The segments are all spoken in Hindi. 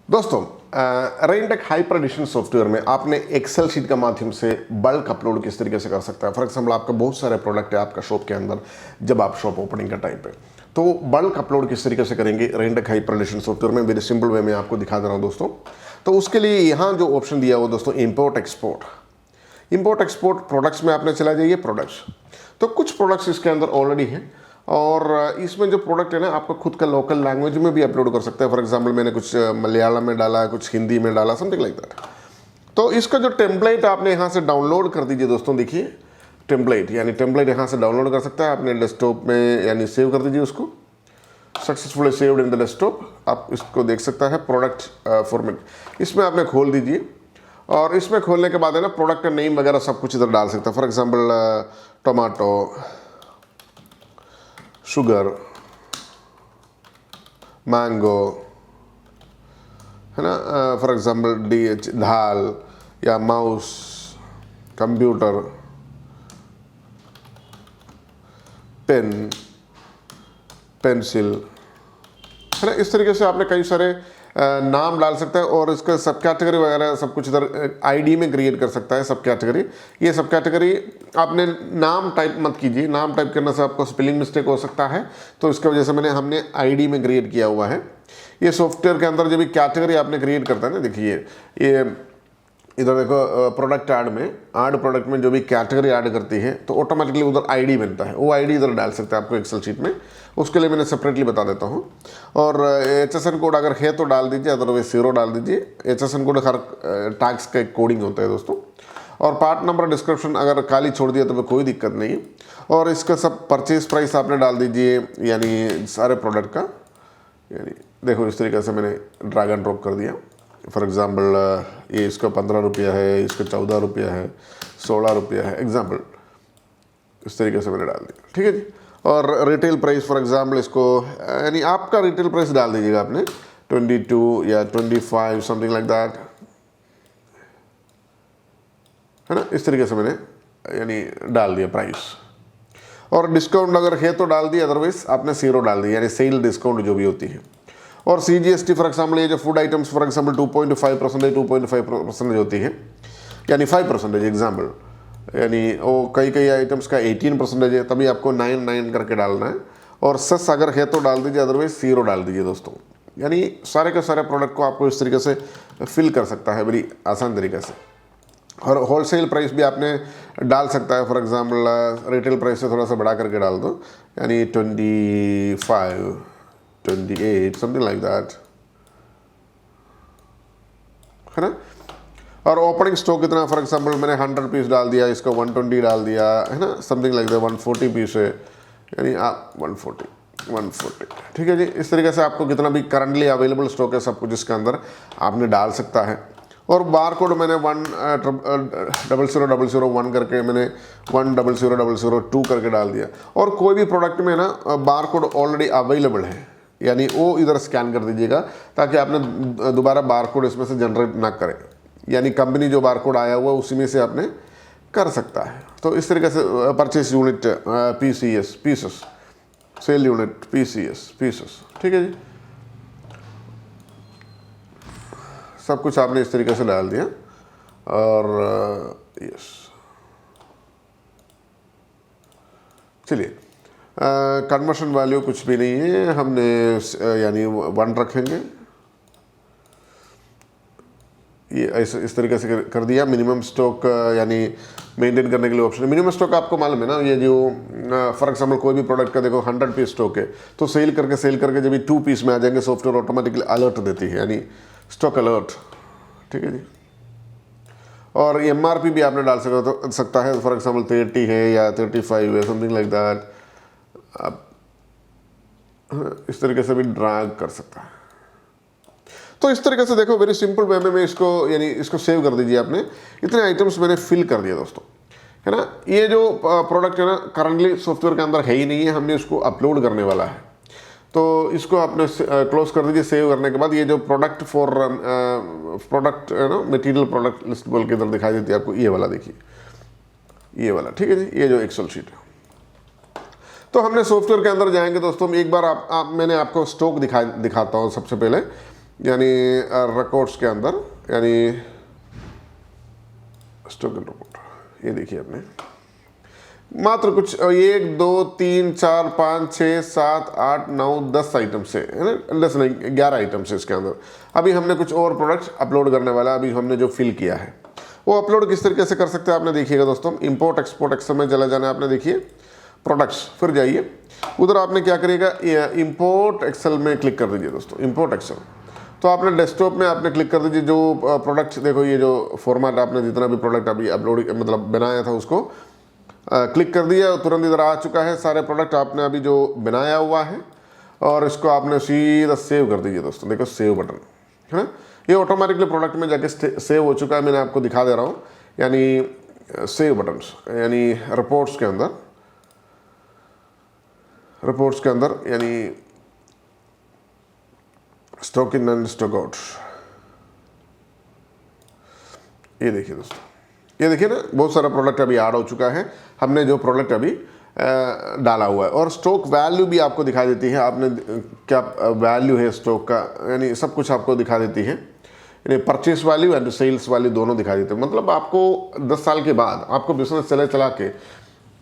दोस्तों रेंटेक हाइपर एडिशन सॉफ्टवेयर में आपने एक्सेल शीट के माध्यम से बल्क अपलोड किस तरीके से कर सकता है। फॉर एग्जांपल आपका बहुत सारे प्रोडक्ट है आपका शॉप के अंदर, जब आप शॉप ओपनिंग का टाइम पे, तो बल्क अपलोड किस तरीके से करेंगे रेंटेक हाइपर एडिशन सॉफ्टवेयर में, वेरी सिंपल वे में आपको दिखा दे रहा हूँ दोस्तों। तो उसके लिए यहाँ जो ऑप्शन दिया हुआ दोस्तों, इम्पोर्ट एक्सपोर्ट प्रोडक्ट्स में आपने चला जाइए। प्रोडक्ट्स, तो कुछ प्रोडक्ट्स इसके अंदर ऑलरेडी हैं और इसमें जो प्रोडक्ट है ना आपका खुद का लोकल लैंग्वेज में भी अपलोड कर सकते हैं। फॉर एग्जांपल मैंने कुछ मलयालम में डाला, कुछ हिंदी में डाला, समथिंग लाइक दैट। तो इसका जो टेम्पलेट आपने यहाँ से डाउनलोड कर दीजिए दोस्तों। देखिए टेम्पलेट, यानी टेम्पलेट यहाँ से डाउनलोड कर सकता है अपने डेस्कटॉप में, यानी सेव कर दीजिए उसको। Successfully saved in the desktop, आप इसको देख सकता है प्रोडक्ट फॉर्मेट, इसमें आपने खोल दीजिए। और इसमें खोलने के बाद है ना प्रोडक्ट का नेम वगैरह सब कुछ इधर डाल सकता है। For example tomato, sugar, mango, है ना, फॉर एग्जांपल DH दाल, या माउस, कंप्यूटर, पेन, पेंसिल, है ना। इस तरीके से आपने कई सारे नाम डाल सकता है और इसका सब कैटेगरी वगैरह सब कुछ इधर आईडी में क्रिएट कर सकता है। सब कैटेगरी, ये सब कैटेगरी आपने नाम टाइप मत कीजिए, नाम टाइप करने से आपको स्पेलिंग मिस्टेक हो सकता है, तो इसकी वजह से हमने आईडी में क्रिएट किया हुआ है। ये सॉफ्टवेयर के अंदर जो भी कैटेगरी आपने क्रिएट करता है ना, देखिए ये इधर देखो प्रोडक्ट ऐड में, ऐड प्रोडक्ट में जो भी कैटेगरी ऐड करती है तो ऑटोमेटिकली उधर आईडी बनता है, वो आईडी इधर डाल सकते हैं आपको एक्सेल शीट में। उसके लिए मैंने सेपरेटली बता देता हूँ। और HSN कोड अगर है तो डाल दीजिए, अदरवाइज 0 डाल दीजिए। HSN कोड हर टैक्स का एक कोडिंग होता है दोस्तों। और पार्ट नंबर डिस्क्रिप्शन अगर खाली छोड़ दिया तो कोई दिक्कत नहीं है। और इसका सब परचेज प्राइस आपने डाल दीजिए, यानी सारे प्रोडक्ट का, यानी देखो इस तरीके से मैंने ड्रैग एंड ड्रॉप कर दिया। फॉर एग्जांपल ये इसका 15 रुपया है, इसका 14 रुपया है, 16 रुपया है, एग्जांपल इस तरीके से मैंने डाल दिया, ठीक है जी। और रिटेल प्राइस फॉर एग्जांपल इसको, यानी आपका रिटेल प्राइस डाल दीजिएगा आपने 22 या 25 समथिंग लाइक दैट, है ना। इस तरीके से मैंने यानी डाल दिया प्राइस। और डिस्काउंट अगर है तो डाल दिया, अदरवाइज आपने 0 डाल दिया, यानी सेल डिस्काउंट जो भी होती है। और CGST फॉर एग्जांपल ये जो फूड आइटम्स फॉर एग्जांपल 2.5% 2.5% होती है, यानी 5% एग्जांपल, यानी वो कई आइटम्स का 18% है, तभी आपको 9 करके डालना है। और सस अगर है तो डाल दीजिए, अदरवाइज 0 डाल दीजिए दोस्तों। यानी सारे के सारे प्रोडक्ट को आपको इस तरीके से फिल कर सकता है बड़ी आसान तरीके से। और होलसेल प्राइस भी आपने डाल सकता है। फॉर एग्जांपल रिटेल प्राइस से थोड़ा सा बढ़ा करके डाल दो, यानी 25, 28 समथिंग लाइक दैट, है ना। और ओपनिंग स्टॉक कितना, फॉर एग्जांपल मैंने 100 पीस डाल दिया, इसका 120 डाल दिया, है ना, समथिंग लाइक दैट। 140 पीस है, यानी आप 140, ठीक है जी। इस तरीके से आपको कितना भी करंटली अवेलेबल स्टॉक है सब कुछ इसके अंदर आपने डाल सकता है। और बार कोड मैंने 10001 करके मैंने 100002 करके डाल दिया। और कोई भी प्रोडक्ट में ना बार कोड ऑलरेडी अवेलेबल है, यानी वो इधर स्कैन कर दीजिएगा ताकि आपने दोबारा बार कोड इसमें से जनरेट ना करें, यानी कंपनी जो बार कोड आया हुआ है उसी में से आपने कर सकता है। तो इस तरीके से purchase unit PCS pieces, sell unit PCS pieces, ठीक है जी। सब कुछ आपने इस तरीके से डाल दिया। और यस, चलिए कन्वर्शन वैल्यू कुछ भी नहीं है, हमने यानी 1 रखेंगे, ये ऐसे इस तरीके से कर दिया। मिनिमम स्टॉक यानी मेंटेन करने के लिए ऑप्शन है। मिनिमम स्टॉक आपको मालूम है ना, ये जो फॉर एग्जांपल कोई भी प्रोडक्ट का देखो 100 पीस स्टॉक है, तो सेल करके जब भी 2 पीस में आ जाएंगे सॉफ्टवेयर ऑटोमेटिकली अलर्ट देती है, यानी स्टॉक अलर्ट, ठीक है जी। और MRP भी आपने डाल सकता है, फॉर एग्जांपल 30 है या 35 है, समथिंग लाइक दैट। आप इस तरीके से भी ड्रैग कर सकता है। तो इस तरीके से देखो वेरी सिंपल वे में मैं इसको, यानी इसको सेव कर दीजिए आपने। इतने आइटम्स मैंने फिल कर दिए दोस्तों, है ना। ये जो प्रोडक्ट है ना करंटली सॉफ्टवेयर के अंदर है ही नहीं है, हमने इसको अपलोड करने वाला है। तो इसको आपने क्लोज कर दीजिए। सेव करने के बाद ये जो प्रोडक्ट फॉर प्रोडक्ट है ना, मटेरियल प्रोडक्ट लिस्ट बोल के इधर दिखाई देती है आपको, ये वाला देखिए, ये वाला, ठीक है जी। ये जो एक्सेल शीट है, तो हमने सॉफ्टवेयर के अंदर जाएंगे दोस्तों। एक बार मैंने आपको स्टॉक दिखाता हूँ सबसे पहले। यानी रिकॉर्ड्स के अंदर, यानी स्टॉक एंड रिपोर्ट, ये देखिए आपने मात्र कुछ 1 2 3 4 5 6 7 8 9 10 आइटम से, है ना, 10 नहीं 11 आइटम से इसके अंदर। अभी हमने कुछ और प्रोडक्ट्स अपलोड करने वाला है। अभी हमने जो फिल किया है वो अपलोड किस तरीके से कर सकते हैं आपने देखिएगा दोस्तों। इंपोर्ट एक्सपोर्ट एक्सेल में चला जाना है आपने, देखिए प्रोडक्ट्स, फिर जाइए उधर आपने क्या करिएगा, इंपोर्ट एक्सेल में क्लिक कर दीजिए दोस्तों, इंपोर्ट एक्सेल। तो आपने डेस्कटॉप में आपने क्लिक कर दीजिए, जो प्रोडक्ट्स देखो, ये जो फॉर्मेट आपने जितना भी प्रोडक्ट अभी अपलोड मतलब बनाया था उसको क्लिक कर दिया, तुरंत इधर आ चुका है सारे प्रोडक्ट आपने अभी जो बनाया हुआ है, और इसको आपने सीधा सेव कर दीजिए दोस्तों। देखो सेव बटन है ना, ये ऑटोमेटिकली प्रोडक्ट में जाके सेव हो चुका है। मैंने आपको दिखा दे रहा हूँ, यानी सेव बटन्स, यानी रिपोर्ट्स के अंदर, रिपोर्ट्स के अंदर यानी stock in and stock out. ये देखिए दोस्तों, ये देखिए ना, बहुत सारा प्रोडक्ट अभी ऐड हो चुका है। हमने जो प्रोडक्ट अभी डाला हुआ है, और स्टॉक वैल्यू भी आपको दिखाई देती है, आपने क्या वैल्यू है स्टॉक का, यानी सब कुछ आपको दिखा देती है। यानी purchase value and sales value दोनों दिखा देते हैं। मतलब आपको 10 साल के बाद आपको बिजनेस चला के,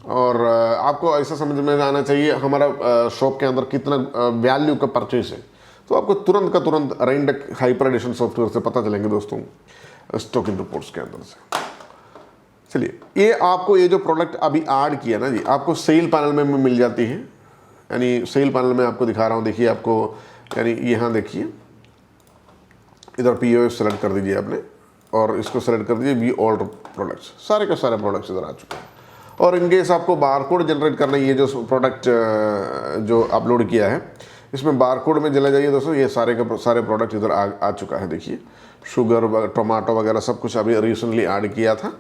और आपको ऐसा समझ में आना चाहिए हमारा शॉप के अंदर कितना वैल्यू का परचेस है, तो आपको तुरंत का तुरंत रेंटेक हाइपर एडिशन सॉफ्टवेयर से पता चलेंगे दोस्तों, स्टॉक इन रिपोर्ट्स के अंदर से। चलिए, ये आपको ये जो प्रोडक्ट अभी ऐड किया ना जी, आपको सेल पैनल में मिल जाती है। यानी सेल पैनल में आपको दिखा रहा हूँ, देखिए आपको, यानी यहाँ देखिए इधर POS सेलेक्ट कर दीजिए आपने, और इसको सेलेक्ट कर दीजिए वी ऑल प्रोडक्ट्स, सारे के सारे प्रोडक्ट्स इधर आ चुके हैं। और इनकेस आपको बारकोड जनरेट करना है, ये जो प्रोडक्ट जो अपलोड किया है इसमें बारकोड में चला जाइए दोस्तों, ये सारे के सारे प्रोडक्ट इधर आ चुका है। देखिए शुगर, टोमेटो वगैरह सब कुछ अभी रिसेंटली ऐड किया था।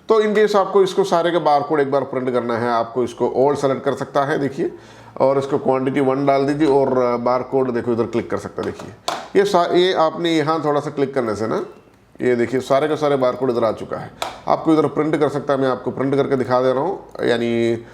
तो इनकेस आपको इसको सारे के बारकोड एक बार प्रिंट करना है, आपको इसको ऑल सेलेक्ट कर सकता है, देखिए, और इसको क्वांटिटी 1 डाल दीजिए, और बारकोड देखो इधर क्लिक कर सकता है। देखिए ये आपने यहाँ थोड़ा सा क्लिक करने से ना, ये देखिए सारे के सारे बारकोड इधर आ चुका है। आपको इधर प्रिंट कर सकता है, मैं आपको प्रिंट करके दिखा दे रहा हूँ। यानी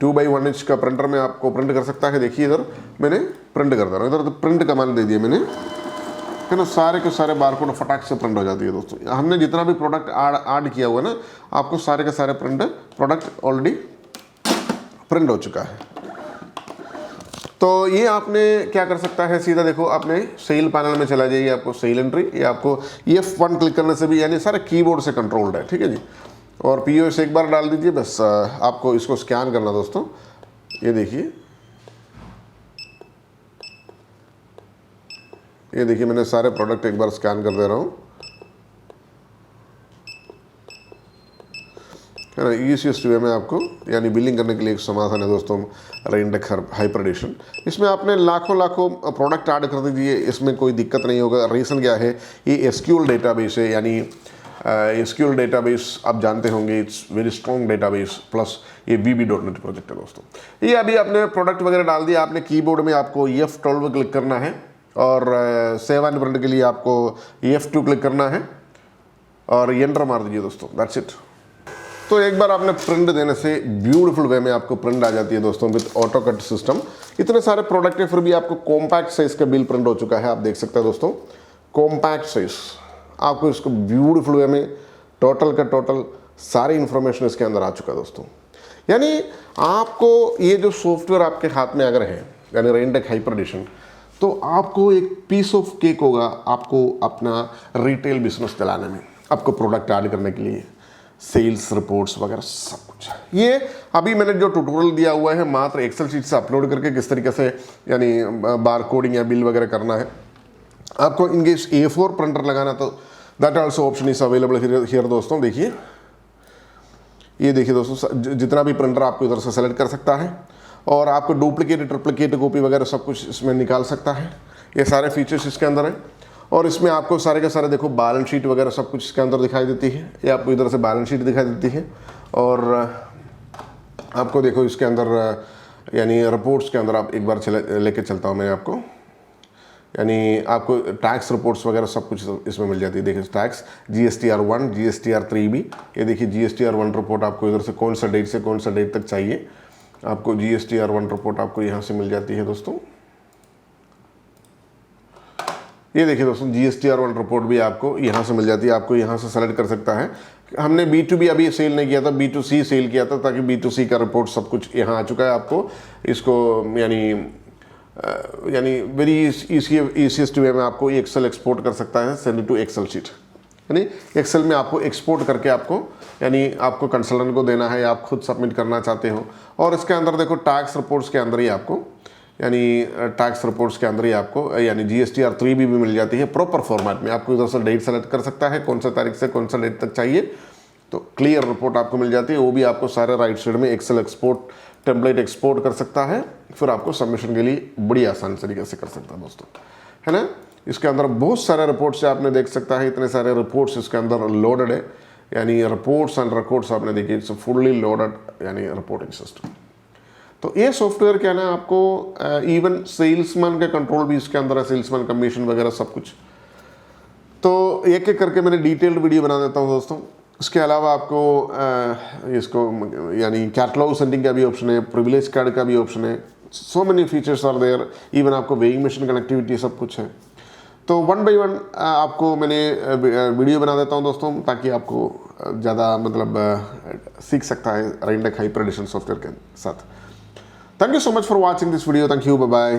2x1 इंच का प्रिंटर में आपको प्रिंट कर सकता है। देखिए इधर मैंने प्रिंट कर दे रहा हूँ, इधर तो प्रिंट कमांड दे दिया मैंने, है ना, सारे के सारे बारकोड फटाक से प्रिंट हो जाती है दोस्तों। हमने जितना भी प्रोडक्ट ऐड किया हुआ है ना, आपको सारे के सारे प्रोडक्ट ऑलरेडी प्रिंट हो चुका है। तो ये आपने क्या कर सकता है, सीधा देखो आपने सेल पैनल में चला जाइए, आपको सेल एंट्री, ये आपको F1 क्लिक करने से भी, यानी सारे कीबोर्ड से कंट्रोल्ड है, ठीक है जी। और POS एक बार डाल दीजिए, बस आपको इसको स्कैन करना दोस्तों। ये देखिए, ये देखिए मैंने सारे प्रोडक्ट एक बार स्कैन कर दे रहा हूँ, है ना। ईजीएस्ट वे में आपको यानी बिलिंग करने के लिए एक समाधान है दोस्तों, रेंटेक हाइपर एडिशन। इसमें आपने लाखों प्रोडक्ट ऐड कर दीजिए, इसमें कोई दिक्कत नहीं होगा। रीज़न क्या है, ये SQL डेटाबेस है, यानी SQL डेटाबेस आप जानते होंगे, it's very strong database, plus ये VB.NET प्रोजेक्ट है दोस्तों। ये अभी आपने प्रोडक्ट वगैरह डाल दिया, आपने कीबोर्ड में आपको F12 क्लिक करना है, और सेव एंड प्रिंट के लिए आपको F2 क्लिक करना है, और एंटर मार दीजिए दोस्तों, दैट्स इट। तो एक बार आपने प्रिंट देने से ब्यूटीफुल वे में आपको प्रिंट आ जाती है दोस्तों, विद ऑटो कट सिस्टम। इतने सारे प्रोडक्ट है, फिर भी आपको कॉम्पैक्ट साइज का बिल प्रिंट हो चुका है, आप देख सकते हैं दोस्तों, कॉम्पैक्ट साइज। आपको इसको ब्यूटीफुल वे में टोटल का टोटल सारी इंफॉर्मेशन इसके अंदर आ चुका है दोस्तों। यानी आपको ये जो सॉफ्टवेयर आपके हाथ में अगर है, यानी रेंटेक हाइपर एडिशन, तो आपको एक पीस ऑफ केक होगा आपको अपना रिटेल बिजनेस चलाने में, आपको प्रोडक्ट ऐड करने के लिए, सेल्स रिपोर्ट्स वगैरह सब कुछ। ये अभी मैंने जो ट्यूटोरियल दिया हुआ है, मात्र एक्सेल शीट से अपलोड करके किस तरीके से यानी बार कोडिंग या बिल वगैरह करना है। आपको इनकेस A4 प्रिंटर लगाना, तो that also option is available here दोस्तों। देखिए, ये देखिए दोस्तों, जितना भी प्रिंटर आपको इधर से सेलेक्ट कर सकता है, और आपको डुप्लीकेट ट्रिप्लीकेट कॉपी वगैरह सब कुछ इसमें निकाल सकता है। ये सारे फीचर्स इसके अंदर हैं, और इसमें आपको सारे के सारे देखो बैलेंस शीट वगैरह सब कुछ इसके अंदर दिखाई देती है। ये आपको इधर से बैलेंस शीट दिखाई देती है, और आपको देखो इसके अंदर यानी रिपोर्ट्स के अंदर आप एक बार लेके चलता हूँ मैं आपको, यानी आपको टैक्स रिपोर्ट्स वगैरह सब कुछ इसमें मिल जाती है। देखिए टैक्स GSTR1 GSTR3 भी, ये देखिए GSTR1 रिपोर्ट आपको इधर से कौन सा डेट से कौन सा डेट तक चाहिए, आपको GSTR1 रिपोर्ट आपको यहाँ से मिल जाती है दोस्तों। ये देखिए दोस्तों, GSTR1 रिपोर्ट भी आपको यहाँ से मिल जाती है, आपको यहाँ से सेलेक्ट कर सकता है। हमने B2B अभी सेल नहीं किया था, B2C सेल किया था, ताकि B2C का रिपोर्ट सब कुछ यहाँ आ चुका है। आपको इसको यानी वेरी ईजीएस्ट वे में आपको एक्सेल एक्सपोर्ट कर सकता है, सेंड टू एक्सेल शीट, यानी एक्सेल में आपको एक्सपोर्ट करके आपको यानी आपको कंसल्टेंट को देना है या आप खुद सबमिट करना चाहते हो। और इसके अंदर देखो टैक्स रिपोर्ट्स के अंदर ही आपको टैक्स रिपोर्ट्स के अंदर ही आपको यानी GSTR3 भी मिल जाती है प्रॉपर फॉर्मेट में। आपको इधर से डेट सेलेक्ट कर सकता है, कौन सा तारीख से कौन सा डेट तक चाहिए, तो क्लियर रिपोर्ट आपको मिल जाती है। वो भी आपको सारे राइट साइड में एक्सेल एक्सपोर्ट टेम्पलेट एक्सपोर्ट कर सकता है, फिर आपको सबमिशन के लिए बड़ी आसान तरीके से कर सकता है दोस्तों, है ना। इसके अंदर बहुत सारे रिपोर्ट्स आपने देख सकता है, इतने सारे रिपोर्ट्स इसके अंदर लोडेड है, यानी रिपोर्ट्स एंड रिकॉर्ड्स आपने देखिए, इट्स फुल्ली लोडेड यानी रिपोर्टिंग सिस्टम। तो ये सॉफ्टवेयर क्या है ना, आपको इवन सेल्समैन का कंट्रोल भी इसके अंदर है, सेल्समैन कमीशन वगैरह सब कुछ। तो एक एक करके मैंने डिटेल्ड वीडियो बना देता हूँ दोस्तों। इसके अलावा आपको इसको यानी कैटलॉग सेंडिंग का भी ऑप्शन है, प्रिविलेज कार्ड का भी ऑप्शन है, so many features are there, even आपको वेइंग मशीन कनेक्टिविटी सब कुछ है। तो 1 बाय 1 आपको मैंने वीडियो बना देता हूं दोस्तों, ताकि आपको ज़्यादा मतलब सीख सकता है Raintech हाइपर एडिशन सॉफ्टवेयर के साथ। Thank you so much for watching this video, thank you, bye bye.